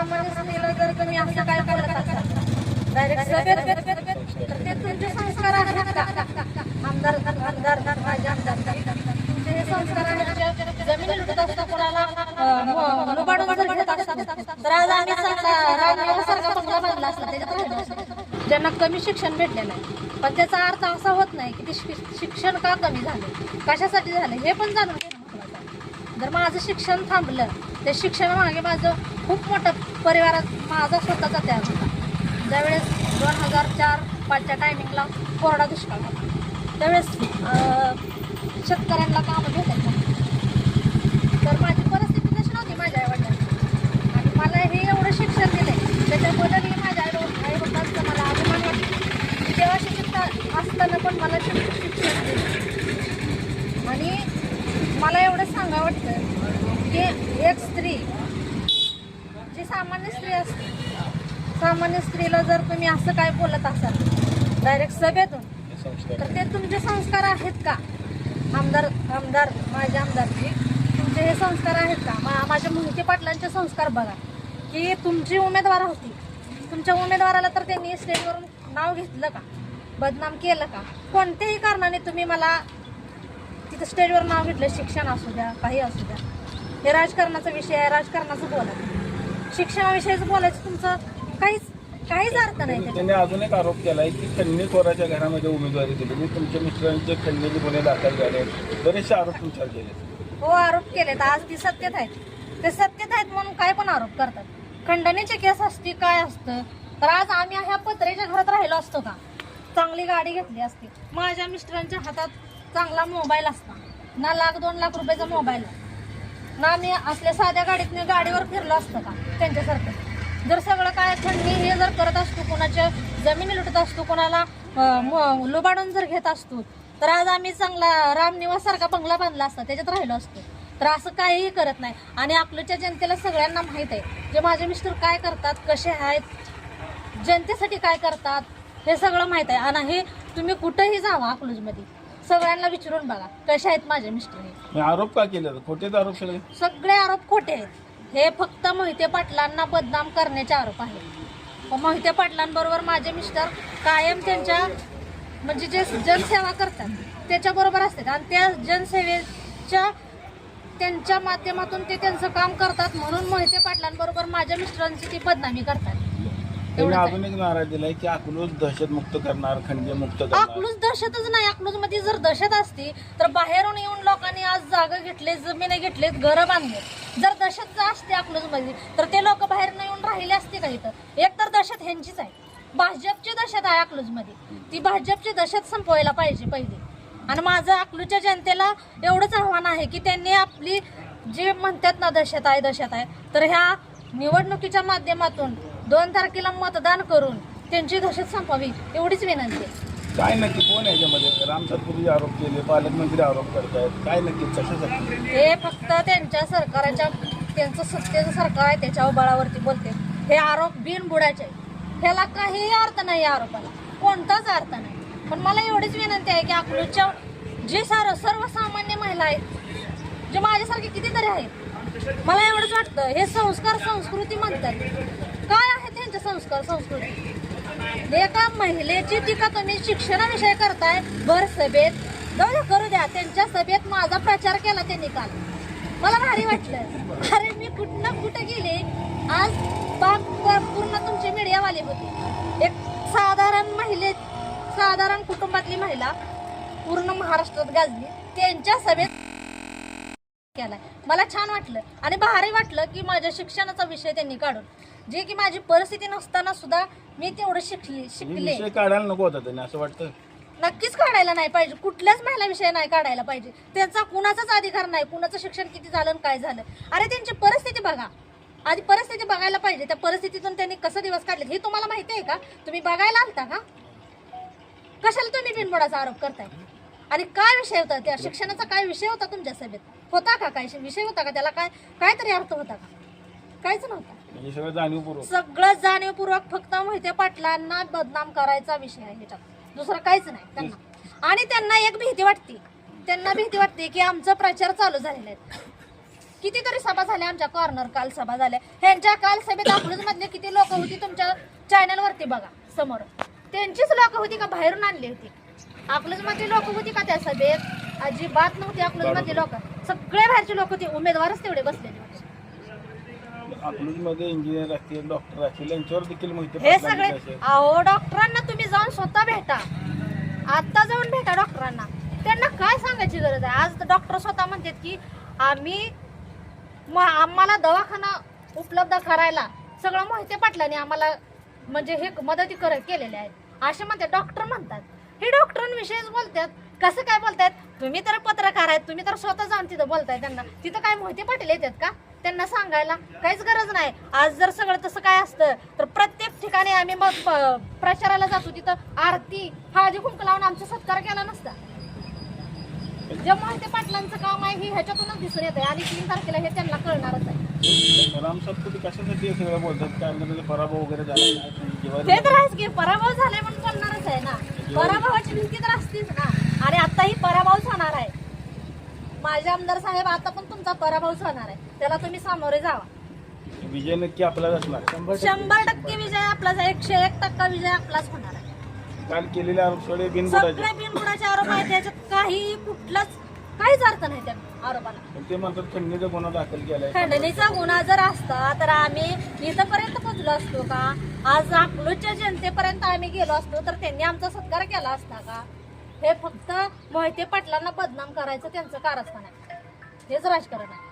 सामान्य स्त्रीला जर तुम्ही असं काय बोलत असाल डायरेक्ट सभेत तर ते तुमचे संस्कार आहेत का? आमदार माझे आमदार तुमचे हे संस्कार आहेत. जमिनी लुटत असता कोणाला लुबाडून जर घेत असतात तर आज आम्ही रामदेवासारखा बंगला बांधला असला त्याच्यात राहिलो असतो. ज्यांना कमी शिक्षण भेटलेलं आहे पण त्याचा अर्थ असा होत नाही की ते शिक्षण का कमी झाले, कशासाठी झाले हे पण जाणून घेणं महत्त्वाचं आहे. जर माझं शिक्षण थांबलं ते शिक्षणामागे माझं खूप मोठं परिवारात माझा स्वतःचा त्याग होता. ज्यावेळेस 2004-5च्या टायमिंगला कोरडा दुष्काळ होता त्यावेळेस शेतकऱ्यांना कामं भेटत नाही. तर माझी परिस्थिती तशी नव्हती माझ्या आईवडिलांची आणि मला हे एवढं शिक्षण दिलं त्याच्याबद्दल माझ्या आईवडिलांचा मला अभिमान वाटतो. मी तेव्हा शिक्षित असताना पण मला शिक्षण दिलं आणि मला एवढं सांगावं वाटतं की एक स्त्री जी सामान्य स्त्री असते सामान्य स्त्रीला जर तुम्ही असं काय बोलत असाल डायरेक्ट सभेतून तर ते तुमचे संस्कार आहेत का? आमदार माझे आमदारजी तुमचे हे संस्कार आहेत का? माझ्या मोहिते पाटलांचे संस्कार बघा की तुमची उमेदवार होती, तुमच्या उमेदवाराला तर त्यांनी स्टेजवरून नाव घेतलं का, बदनाम केलं का? कोणत्याही कारणाने तुम्ही मला तिथं स्टेजवर नाव घेतलं, शिक्षण असू द्या काही असू द्या, हे राजकारणाचा विषय आहे, राजकारणाचं बोला, शिक्षणाविषयीच बोलायचं तुमचं काहीच अर्थ नाही. त्यांनी अजून एक आरोप केलाय की खंडणीखोराच्या घरामध्ये उमेदवारी दिली, मी तुमच्या मिस्टरांचे खंडणीचे गुन्हे दाखल झाले, बरेचसे आरोप तुमच्यावर केले. हो आरोप केलेत, आज ती सत्यत आहेत, ते सत्यत आहेत म्हणून काय पण आरोप करतात. खंडणीची केस असती काय असतं तर आज आम्ही ह्या पत्रेच्या घरात राहिलो असतो का? चांगली गाडी घेतली असती, माझ्या मिस्टरांच्या हातात चांगला मोबाईल असता ना, 1,00,000-2 लाख रुपयाचा मोबाईल ना, मी असल्या साध्या गाडीवर फिरलो असतं का त्यांच्यासारखं? जर सगळं काय खंडणी हे जर करत असतो, कोणाच्या जमिनी लुटत असतो, कोणाला लुबाडून जर घेत असतो तर आज आम्ही चांगला रामनिवास सारखा बंगला बांधला असता त्याच्यात राहिलो असतो. तर असं काहीही करत नाही आणि अकलूजच्या जनतेला सगळ्यांना माहीत आहे जे माझे मिस्टर काय करतात, कसे आहेत, जनतेसाठी काय करतात हे सगळं माहीत आहे. आणि हे तुम्ही कुठेही जावा अकलूजमध्ये सगळ्यांना विचारून बघा कसे आहेत माझे मिस्टर. हे आरोप का केले? खोटेच आरोप केले, सगळे आरोप खोटे आहेत. हे फक्त मोहिते पाटलांना बदनाम करण्याचे आरोप आहेत. मोहिते पाटलांबरोबर माझे मिस्टर कायम त्यांच्या म्हणजे जे जनसेवा करतात त्याच्याबरोबर असतात आणि त्या जनसेवेच्या त्यांच्या माध्यमातून ते त्यांचं काम करतात म्हणून मोहिते पाटलांबरोबर माझ्या मिस्टरांची ती बदनामी करतात. अजून एक नारा दिलाय की अकलूज दहशत मुक्त करणार, खंडे मुक्त करणार. अकलूज दहशतच नाही. अकलूज मध्ये जर दहशत असती तर बाहेरून येऊन लोकांनी आज जागा घेतले, जमिनी घेतलेत, घरं बांधले. जर दहशत असते अकलूज मध्ये तर ते लोक बाहेर न येऊन राहिले असते का? इथं एक तर दहशत ह्यांचीच आहे, भाजपची दहशत आहे अकलूज मध्ये, ती भाजपची दहशत संपवायला पाहिजे पहिली. आणि माझं अकलूजच्या जनतेला एवढंच आव्हान आहे की त्यांनी आपली जे म्हणतात ना दहशत आहे तर ह्या निवडणुकीच्या माध्यमातून 2 तारखेला मतदान करून त्यांची दहशत संपवावी एवढीच विनंती आहे. काय नक्की कोण आहे याच्यामध्ये? राम सातपुते आरोप केले, पालकमंत्री आरोप करतायत, काय नक्की कशासाठी? हे फक्त त्यांच्या सरकाराच्या त्यांचं सत्तेचं सरकार आहे त्याच्या बळावरती बोलते. हे आरोप बिनबुडाचे आहे, ह्याला काहीही अर्थ नाही, या आरोपाला कोणताच अर्थ नाही. पण मला एवढीच विनंती आहे की अकलूजच्या जे सर्वसामान्य महिला आहेत जे माझ्यासारखे कितीतरी आहेत, मला एवढंच वाटतं हे संस्कार संस्कृती म्हणतात. काय आहे त्यांचे संस्कार संस्कृती? एका महिलेची टीका तुम्ही शिक्षणाविषयी करताय भर सभेत, जाऊ करू द्या. त्यांच्या सभेत माझा प्रचार केला त्यांनी काल, मला भारी वाटलं. अरे मी कुठं गेले आज पूर्ण तुमची मीडियावाली होती. एक साधारण कुटुंबातली महिला पूर्ण महाराष्ट्रात गाजली, त्यांच्या सभेत केलाय. मला छान वाटलं आणि भारी वाटलं की माझ्या शिक्षणाचा विषय त्यांनी काढून, जे की माझी परिस्थिती नसताना सुद्धा मी तेवढं शिकले. काढायला नको होता त्यांनी असं वाटतं? नक्कीच काढायला नाही पाहिजे, कुठल्याच महिला विषय नाही काढायला पाहिजे. त्यांचा कुणाचाच अधिकार नाही, कुणाचं शिक्षण किती झालं काय झालं. अरे त्यांची परिस्थिती बघा, आधी परिस्थिती बघायला पाहिजे. त्या परिस्थितीतून त्यांनी कसं दिवस काढले हे तुम्हाला माहिती आहे का? तुम्ही बघायला आलता का? कशाला तुम्ही बिनबुडाचा आरोप करताय? आणि काय विषय होता त्या शिक्षणाचा? काय विषय होता तुमच्या सभेत? होता का काय विषय होता का? त्याला काय तरी अर्थ होता का? काहीच नव्हता. सगळं जाणीवपूर्वक फक्त मोहिते पाटलांना बदनाम करायचा विषय आहे ह्याच्यात, दुसरं काहीच नाही त्यांना. आणि त्यांना एक भीती वाटते की आमचा प्रचार चालू झालेला आहे. कितीतरी सभा झाल्या आमच्या कॉर्नर काल सभा झाल्या. ह्यांच्या काल सभेत अकलूज मधले किती लोक होती तुमच्या चॅनल वरती बघा समोर. त्यांचीच लोक होती का बाहेरून आणली होती? अकलूज मधली लोक होती का त्या सभेत? अजिबात नव्हती अकलूज मधली लोक. सगळे बाहेरचे लोक होते, उमेदवारच तेवढे बसलेले होते. अकलूजमध्ये इंजिनियर असतील, डॉक्टर असतील, यांच्यावर देखील माहिती हे पडणार सगळे नाही का? अहो डॉक्टरांना तुम्ही जाऊन स्वतः भेटा, आता जाऊन भेटा डॉक्टरांना. त्यांना काय सांगायची गरज आहे? आज डॉक्टर स्वतः म्हणतात की आम्हाला दवाखाना उपलब्ध करायला सगळं मोहिते पाटलांनी आम्हाला म्हणजे हे मदती केलेल्या आहेत असे म्हणतात. डॉक्टर म्हणतात, हे डॉक्टरांविषयीच बोलतात. कसं काय बोलतायत? तुम्ही तर पत्रकार आहेत, तुम्ही तर स्वतः जाऊन तिथं बोलताय. त्यांना तिथं काय मोहिते पाटील येतात का त्यांना सांगायला? काहीच गरज नाही. आज जर सगळं तसं काय असतं तर प्रत्येक ठिकाणी आम्ही मग प्रचाराला जातो, तिथं आरती हळदी कुंकू लावून आमचा सत्कार केला नसता. जे मोहिते पाटलांचं काम आहे हे ह्याच्यातूनच दिसून येत आहे आणि 3 तारखेला हे त्यांना कळणारच आहे. राम सातपुते कशासाठी हे सगळं बोलतात? काय म्हणजे पराभव वगैरे झाला ते तर आहेच की, पराभव झालाय म्हणून बोलणारच आहे ना. पराभवाची भीती तर असतीच ना. आणि आता ही पराभवच होणार आहे. माझे आमदार साहेब, आता पण तुमचा पराभवच होणार आहे. त्याला तुम्ही सामोरे जावा. विजय नक्की आपल्याला असणार. 100% विजय आपलाच आहे. 101% विजय आपलाच होणार आहे. काल केलेले आरोप सगळे बिनबुडाचे. सगळे बिनबुडाचे आरोप आहेत. त्याच्यात काहीच अर्थ नाही त्या आरोपाला. पण ते म्हणतात खंडणीचा गुन्हा दाखल केलाय. खंडणीचा गुन्हा जर असता तर आम्ही इथपर्यंत पोहोचलो असतो का? आज अकलूजच्या जनतेपर्यंत आम्ही गेलो असतो तर त्यांनी आमचा सत्कार केला असता का? हे फक्त मोहिते पाटलांना बदनाम करायचं त्यांचं कारस्थान आहे. हेच राजकारण आहे.